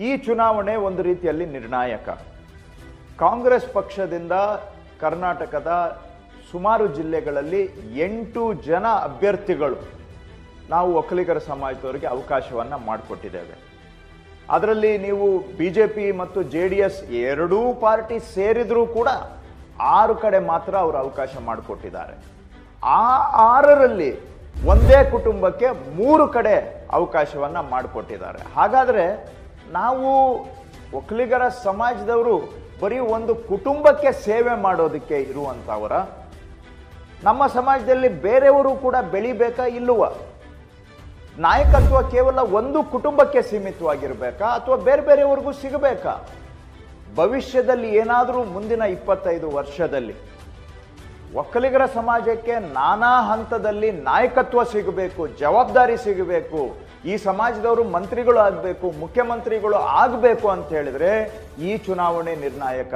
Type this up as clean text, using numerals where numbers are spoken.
ಈ ಚುನಾವಣೆ ಒಂದು ರೀತಿಯಲ್ಲಿ ನಿರ್ಣಾಯಕ. ಕಾಂಗ್ರೆಸ್ ಪಕ್ಷದಿಂದ ಕರ್ನಾಟಕದ ಸುಮಾರು ಜಿಲ್ಲೆಗಳಲ್ಲಿ 8 ಜನ ಅಭ್ಯರ್ಥಿಗಳು ನಾವು ಒಕ್ಕಲಿಗರ ಸಮಾಜದವರಿಗೆ ಅವಕಾಶವನ್ನು ಮಾಡಿಕೊಟ್ಟಿದ್ದೇವೆ. ಅದರಲ್ಲಿ ನೀವು ಬಿಜೆಪಿ ಮತ್ತು JDS ಎರಡೂ ಪಾರ್ಟಿ ಸೇರಿದ್ರೂ ಕೂಡ 6 ಕಡೆ ಮಾತ್ರ ಅವರು ಅವಕಾಶ ಮಾಡಿಕೊಟ್ಟಿದ್ದಾರೆ. ಆ 6ರಲ್ಲಿ ಒಂದೇ ಕುಟುಂಬಕ್ಕೆ 3 ಕಡೆ ಅವಕಾಶವನ್ನು ಮಾಡಿಕೊಟ್ಟಿದ್ದಾರೆ. ಹಾಗಾದರೆ ನಾವು ಒಕ್ಕಲಿಗರ ಸಮಾಜದವರು ಬರೀ ಒಂದು ಕುಟುಂಬಕ್ಕೆ ಸೇವೆ ಮಾಡೋದಕ್ಕೆ ಇರುವಂಥವರ, ನಮ್ಮ ಸಮಾಜದಲ್ಲಿ ಬೇರೆಯವರು ಕೂಡ ಬೆಳಿಬೇಕಾ ಇಲ್ಲವ? ನಾಯಕತ್ವ ಕೇವಲ ಒಂದು ಕುಟುಂಬಕ್ಕೆ ಸೀಮಿತವಾಗಿರಬೇಕಾ ಅಥವಾ ಬೇರೆ ಬೇರೆಯವ್ರಿಗೂ ಸಿಗಬೇಕಾ? ಭವಿಷ್ಯದಲ್ಲಿ ಏನಾದರೂ ಮುಂದಿನ 25 ವರ್ಷದಲ್ಲಿ ಒಕ್ಕಲಿಗರ ಸಮಾಜಕ್ಕೆ ನಾನಾ ಹಂತದಲ್ಲಿ ನಾಯಕತ್ವ ಸಿಗಬೇಕು, ಜವಾಬ್ದಾರಿ ಸಿಗಬೇಕು, ಈ ಸಮಾಜದವರು ಮಂತ್ರಿಗಳು ಆಗಬೇಕು, ಮುಖ್ಯಮಂತ್ರಿಗಳು ಆಗಬೇಕು ಅಂತ ಹೇಳಿದ್ರೆ ಈ ಚುನಾವಣೆ ನಿರ್ಣಾಯಕ.